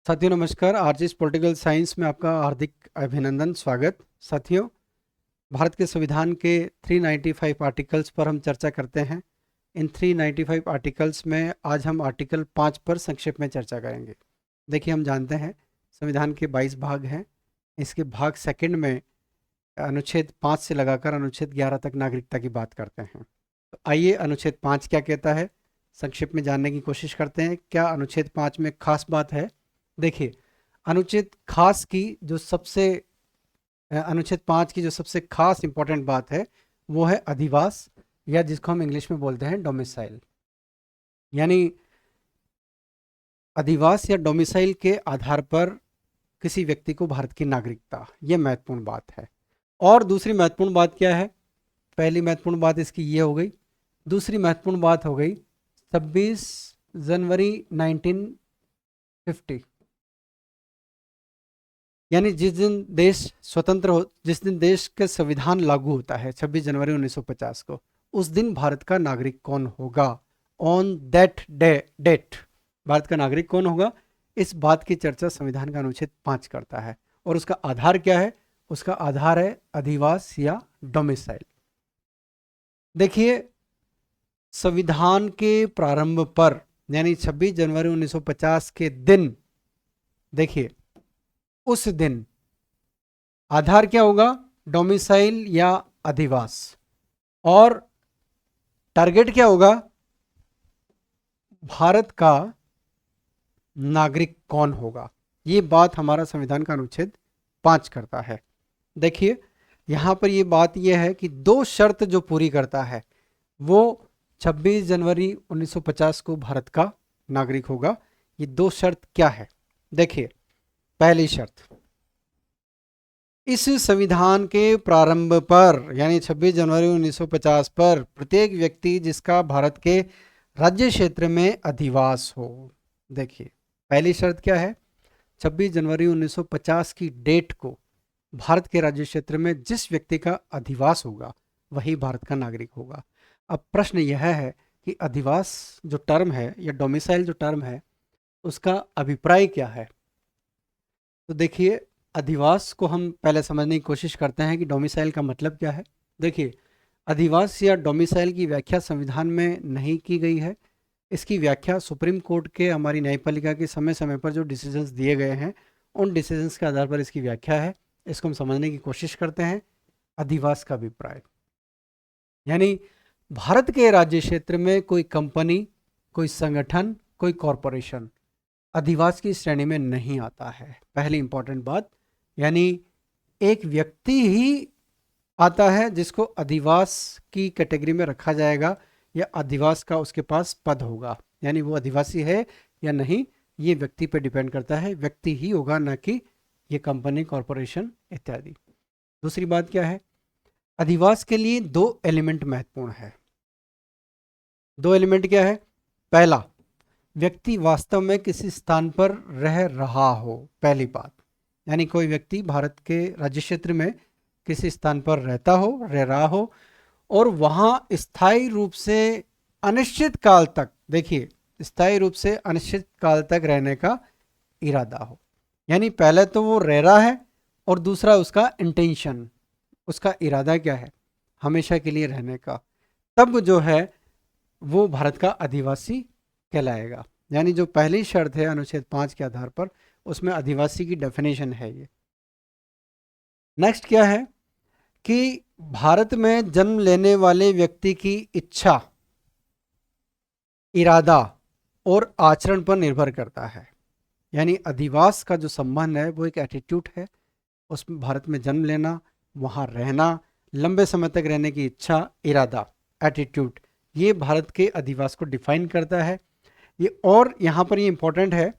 साथियों नमस्कार। RGS political science में आपका हार्दिक अभिनंदन, स्वागत। साथियों, भारत के संविधान के 395 आर्टिकल्स पर हम चर्चा करते हैं। इन 395 आर्टिकल्स में आज हम आर्टिकल 5 पर संक्षेप में चर्चा करेंगे। देखिए, हम जानते हैं संविधान के 22 भाग हैं। इसके भाग सेकंड में अनुच्छेद 5 से लगाकर अनुच्छेद 11 तक नागरिकता की बात करते हैं। तो आइए अनुच्छेद 5 क्या कहता है, संक्षेप में जानने की कोशिश करते हैं। क्या अनुच्छेद 5 में खास बात है? देखिए, अनुच्छेद खास की जो सबसे अनुच्छेद 5 की जो सबसे खास इंपॉर्टेंट बात है वो है अधिवास, या जिसको हम इंग्लिश में बोलते हैं डोमिसाइल। यानी अधिवास या डोमिसाइल के आधार पर किसी व्यक्ति को भारत की नागरिकता, ये महत्वपूर्ण बात है। और दूसरी महत्वपूर्ण बात क्या है? पहली महत्वपूर्ण बात इसकी ये हो गई। दूसरी महत्वपूर्ण बात हो गई 26 जनवरी 1950, यानी जिस दिन देश स्वतंत्र हो, जिस दिन देश का संविधान लागू होता है 26 जनवरी 1950 को, उस दिन भारत का नागरिक कौन होगा, ऑन दैट डेट भारत का नागरिक कौन होगा, इस बात की चर्चा संविधान का अनुच्छेद 5 करता है। और उसका आधार क्या है? उसका आधार है अधिवास या डोमिसाइल। देखिए, संविधान के प्रारंभ पर यानी 26 जनवरी 1950 के दिन, देखिए उस दिन आधार क्या होगा? डोमिसाइल या अधिवास। और टारगेट क्या होगा? भारत का नागरिक कौन होगा। ये बात हमारा संविधान का अनुच्छेद 5 करता है। देखिए, यहां पर ये बात यह है कि दो शर्त जो पूरी करता है वो 26 जनवरी 1950 को भारत का नागरिक होगा। ये दो शर्त क्या है? देखिए, पहली शर्त, इस संविधान के प्रारंभ पर यानी 26 जनवरी 1950 पर प्रत्येक व्यक्ति जिसका भारत के राज्य क्षेत्र में अधिवास हो। देखिए, पहली शर्त क्या है? 26 जनवरी 1950 की डेट को भारत के राज्य क्षेत्र में जिस व्यक्ति का अधिवास होगा वही भारत का नागरिक होगा। अब प्रश्न यह है कि अधिवास जो टर्म है या डोमिसाइल जो टर्म है उसका अभिप्राय क्या है। तो देखिए, अधिवास को हम पहले समझने की कोशिश करते हैं कि डोमिसाइल का मतलब क्या है। देखिए, अधिवास या डोमिसाइल की व्याख्या संविधान में नहीं की गई है। इसकी व्याख्या सुप्रीम कोर्ट के हमारी न्यायपालिका के समय समय पर जो डिसीजंस दिए गए हैं उन डिसीजंस के आधार पर इसकी व्याख्या है। इसको हम समझने की कोशिश करते हैं। अधिवास का अभिप्राय यानी भारत के राज्य क्षेत्र में कोई कंपनी, कोई संगठन, कोई कॉरपोरेशन अधिवास की श्रेणी में नहीं आता है। पहली इंपॉर्टेंट बात, यानी एक व्यक्ति ही आता है जिसको अधिवास की कैटेगरी में रखा जाएगा या अधिवास का उसके पास पद होगा। यानी वो आदिवासी है या नहीं, ये व्यक्ति पे डिपेंड करता है। व्यक्ति ही होगा, ना कि ये कंपनी, कॉरपोरेशन इत्यादि। दूसरी बात क्या है? अधिवास के लिए दो एलिमेंट महत्वपूर्ण है। दो एलिमेंट क्या है? पहला, व्यक्ति वास्तव में किसी स्थान पर रह रहा हो। पहली बात, यानी कोई व्यक्ति भारत के राज्य क्षेत्र में किसी स्थान पर रहता हो, रह रहा हो और वहां स्थायी रूप से अनिश्चित काल तक, देखिए स्थायी रूप से अनिश्चित काल तक रहने का इरादा हो। यानी पहले तो वो रह रहा है और दूसरा उसका इंटेंशन, उसका इरादा क्या है? हमेशा के लिए रहने का। तब जो है वो भारत का अधिवासी कहलाएगा। यानी जो पहली शर्त है अनुच्छेद 5 के आधार पर, उसमें अधिवासी की डेफिनेशन है ये। नेक्स्ट क्या है कि भारत में जन्म लेने वाले व्यक्ति की इच्छा, इरादा और आचरण पर निर्भर करता है। यानी अधिवास का जो संबंध है वो एक एटीट्यूड है। उसमें भारत में जन्म लेना, वहाँ रहना, लंबे समय तक रहने की इच्छा, इरादा, एटीट्यूड, ये भारत के अधिवास को डिफाइन करता है। ये और यहाँ पर ये इंपॉर्टेंट है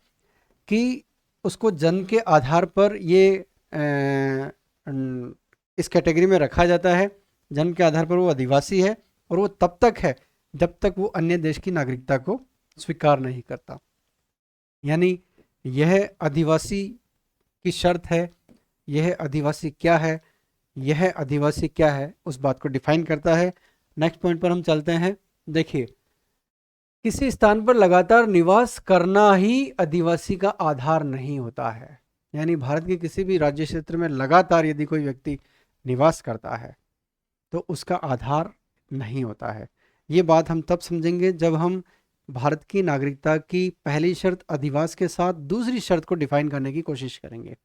कि उसको जन्म के आधार पर ये इस कैटेगरी में रखा जाता है। जन्म के आधार पर वो आदिवासी है और वो तब तक है जब तक वो अन्य देश की नागरिकता को स्वीकार नहीं करता। यानी यह आदिवासी की शर्त है। यह आदिवासी क्या है, यह आदिवासी क्या है, उस बात को डिफाइन करता है। नेक्स्ट पॉइंट पर हम चलते हैं। देखिए, किसी स्थान पर लगातार निवास करना ही आदिवासी का आधार नहीं होता है। यानी भारत के किसी भी राज्य क्षेत्र में लगातार यदि कोई व्यक्ति निवास करता है तो उसका आधार नहीं होता है। ये बात हम तब समझेंगे जब हम भारत की नागरिकता की पहली शर्त अधिवास के साथ दूसरी शर्त को डिफाइन करने की कोशिश करेंगे।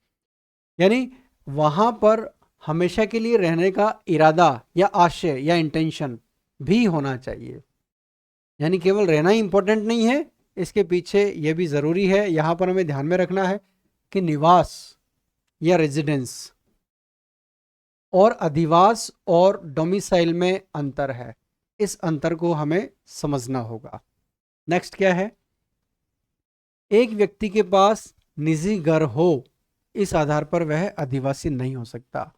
यानी वहाँ पर हमेशा के लिए रहने का इरादा या आशय या इंटेंशन भी होना चाहिए। यानी केवल रहना ही इंपॉर्टेंट नहीं है, इसके पीछे यह भी ज़रूरी है, यहाँ पर हमें ध्यान में रखना है कि निवास या रेजिडेंस और अधिवास और डोमिसाइल में अंतर है। इस अंतर को हमें समझना होगा। नेक्स्ट क्या है? एक व्यक्ति के पास निजी घर हो, इस आधार पर वह अधिवासी नहीं हो सकता।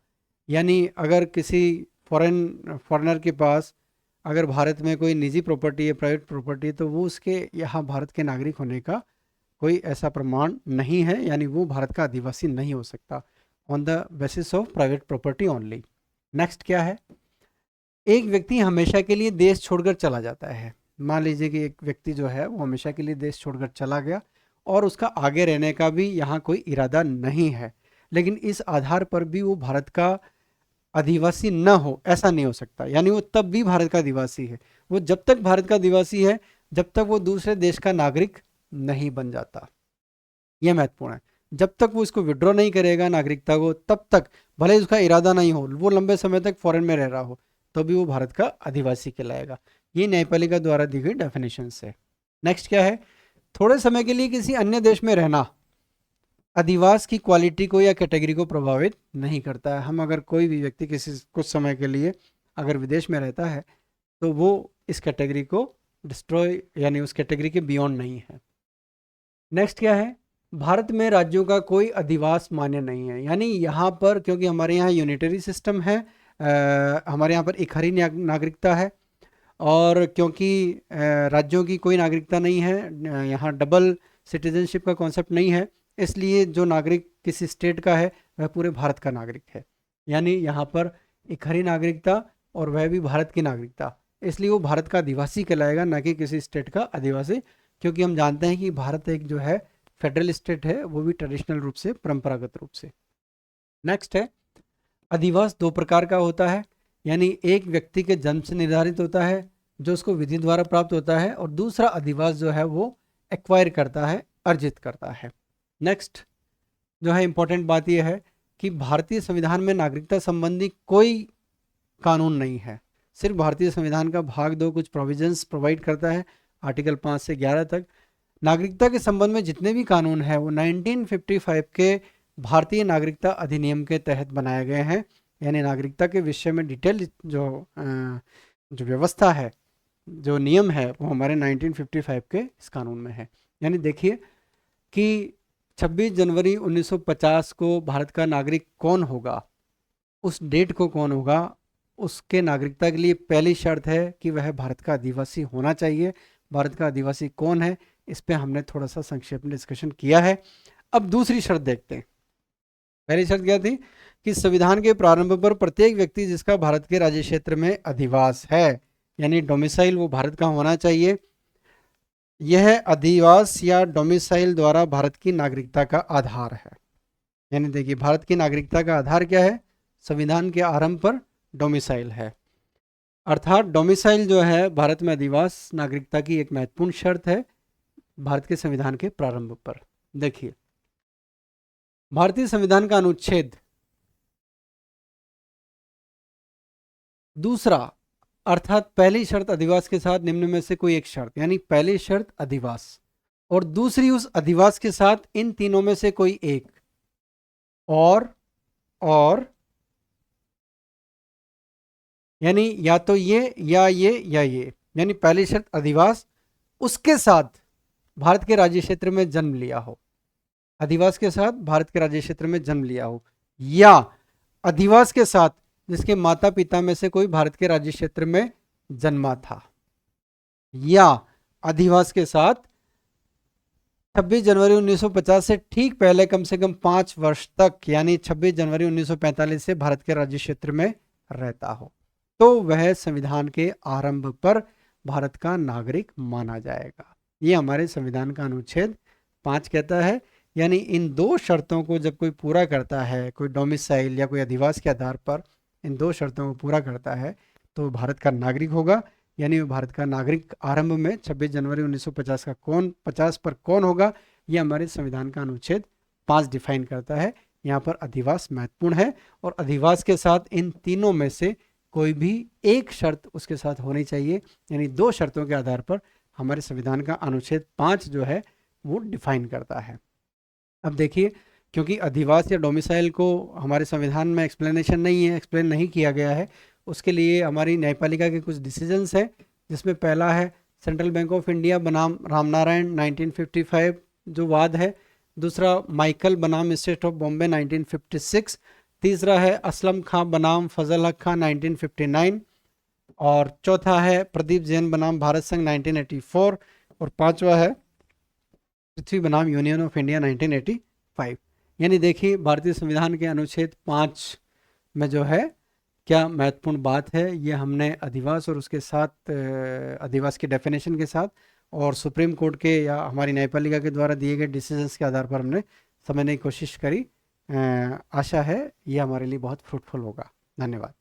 यानी अगर किसी फॉरेनर के पास अगर भारत में कोई निजी प्रॉपर्टी है, प्राइवेट प्रॉपर्टी है, तो वो उसके यहाँ भारत के नागरिक होने का कोई ऐसा प्रमाण नहीं है। यानी वो भारत का अधिवासी नहीं हो सकता on the basis of private property only. Next क्या है? एक व्यक्ति हमेशा के लिए देश छोड़कर चला जाता है। मान लीजिए कि एक व्यक्ति जो है वो हमेशा के लिए देश छोड़कर चला गया और उसका आगे रहने का भी यहाँ कोई इरादा नहीं है, लेकिन इस आधार पर भी वो भारत का आदिवासी न हो, ऐसा नहीं हो सकता। यानी वो तब भी भारत का आदिवासी है। वो जब तक भारत का आदिवासी है जब तक वो दूसरे देश का नागरिक नहीं बन जाता। यह महत्वपूर्ण है। जब तक वो इसको विड्रॉ नहीं करेगा नागरिकता को, तब तक भले ही उसका इरादा नहीं हो, वो लंबे समय तक फॉरेन में रह रहा हो, तो भी वो भारत का आदिवासी कहलाएगा। ये न्यायपालिका द्वारा दी गई डेफिनेशन है। नेक्स्ट क्या है? थोड़े समय के लिए किसी अन्य देश में रहना अधिवास की क्वालिटी को या कैटेगरी को प्रभावित नहीं करता है। हम अगर कोई भी व्यक्ति किसी कुछ समय के लिए अगर विदेश में रहता है तो वो इस कैटेगरी को डिस्ट्रॉय यानी उस कैटेगरी के बियॉन्ड नहीं है। नेक्स्ट क्या है? भारत में राज्यों का कोई अधिवास मान्य नहीं है। यानी यहाँ पर क्योंकि हमारे यहाँ यूनिटरी सिस्टम है, हमारे यहाँ पर इकहरी नागरिकता है, और क्योंकि राज्यों की कोई नागरिकता नहीं है, यहाँ डबल सिटीजनशिप का कॉन्सेप्ट नहीं है, इसलिए जो नागरिक किसी स्टेट का है वह पूरे भारत का नागरिक है। यानी यहाँ पर इकहरी नागरिकता और वह भी भारत की नागरिकता, इसलिए वो भारत का आदिवासी कहलाएगा, ना कि किसी स्टेट का आदिवासी। क्योंकि हम जानते हैं कि भारत एक जो है फेडरल स्टेट है, वो भी ट्रेडिशनल रूप से, परंपरागत रूप से। नेक्स्ट है, अधिवास दो प्रकार का होता है। यानी एक व्यक्ति के जन्म से निर्धारित होता है जो उसको विधि द्वारा प्राप्त होता है, और दूसरा अधिवास जो है वो एक्वायर करता है, अर्जित करता है। नेक्स्ट जो है इंपॉर्टेंट बात यह है कि भारतीय संविधान में नागरिकता संबंधी कोई कानून नहीं है। सिर्फ भारतीय संविधान का भाग 2 कुछ प्रोविजंस प्रोवाइड करता है, आर्टिकल 5 से 11 तक। नागरिकता के संबंध में जितने भी कानून हैं वो 1955 के भारतीय नागरिकता अधिनियम के तहत बनाए गए हैं। यानी नागरिकता के विषय में डिटेल जो व्यवस्था है, जो नियम है, वो हमारे 1955 के इस कानून में है। यानी देखिए कि 26 जनवरी 1950 को भारत का नागरिक कौन होगा, उस डेट को कौन होगा, उसके नागरिकता के लिए पहली शर्त है कि वह भारत का आदिवासी होना चाहिए। भारत का आदिवासी कौन है, इस पे हमने थोड़ा सा संक्षेप में डिस्कशन किया है। अब दूसरी शर्त देखते हैं। पहली शर्त क्या थी? कि संविधान के प्रारंभ पर प्रत्येक व्यक्ति जिसका भारत के राज्य क्षेत्र में अधिवास है, यानी डोमिसाइल, वो भारत का होना चाहिए। यह अधिवास या डोमिसाइल द्वारा भारत की नागरिकता का आधार है। यानी देखिए, भारत की नागरिकता का आधार क्या है? संविधान के आरंभ पर डोमिसाइल है। अर्थात डोमिसाइल जो है भारत में अधिवास नागरिकता की एक महत्वपूर्ण शर्त है भारत के संविधान के प्रारंभ पर। देखिए, भारतीय संविधान का अनुच्छेद 2 अर्थात पहली शर्त अधिवास के साथ निम्न में से कोई एक शर्त, यानी पहली शर्त अधिवास और दूसरी उस अधिवास के साथ इन तीनों में से कोई एक, और यानी या तो ये या ये या ये। यानी पहली शर्त अधिवास, उसके साथ भारत के राज्य क्षेत्र में जन्म लिया हो, अधिवास के साथ भारत के राज्य क्षेत्र में जन्म लिया हो, या अधिवास के साथ जिसके माता पिता में से कोई भारत के राज्य क्षेत्र में जन्मा था, या अधिवास के साथ 26 जनवरी 1950 से ठीक पहले कम से कम 5 वर्ष तक, यानी 26 जनवरी 1945 से भारत के राज्य क्षेत्र में रहता हो, तो वह संविधान के आरंभ पर भारत का नागरिक माना जाएगा। ये हमारे संविधान का अनुच्छेद 5 कहता है। यानी इन दो शर्तों को जब कोई पूरा करता है, कोई डोमिसाइल या कोई अधिवास के आधार पर इन दो शर्तों को पूरा करता है, तो भारत का नागरिक होगा। यानी वो भारत का नागरिक आरंभ में 26 जनवरी 1950 का कौन 50 पर कौन होगा, ये हमारे संविधान का अनुच्छेद 5 डिफाइन करता है। यहाँ पर अधिवास महत्वपूर्ण है और अधिवास के साथ इन तीनों में से कोई भी एक शर्त उसके साथ होनी चाहिए। यानी दो शर्तों के आधार पर हमारे संविधान का अनुच्छेद 5 जो है वो डिफाइन करता है। अब देखिए, क्योंकि अधिवास या डोमिसाइल को हमारे संविधान में एक्सप्लेनेशन नहीं है, एक्सप्लेन नहीं किया गया है, उसके लिए हमारी न्यायपालिका के कुछ डिसीजंस है, जिसमें पहला है सेंट्रल बैंक ऑफ इंडिया बनाम रामनारायण 1955 जो वाद है। दूसरा माइकल बनाम स्टेट ऑफ बॉम्बे 1956। तीसरा है असलम खां बनाम फजल हक खां 1959। और चौथा है प्रदीप जैन बनाम भारत संघ 1984। और पांचवा है पृथ्वी बनाम यूनियन ऑफ इंडिया 1985। यानी देखिए, भारतीय संविधान के अनुच्छेद 5 में जो है क्या महत्वपूर्ण बात है, ये हमने अधिवास और उसके साथ अधिवास की डेफिनेशन के साथ और सुप्रीम कोर्ट के या हमारी न्यायपालिका के द्वारा दिए गए डिसीजंस के आधार पर हमने समझने की कोशिश करी। आशा है ये हमारे लिए बहुत फ्रूटफुल होगा। धन्यवाद।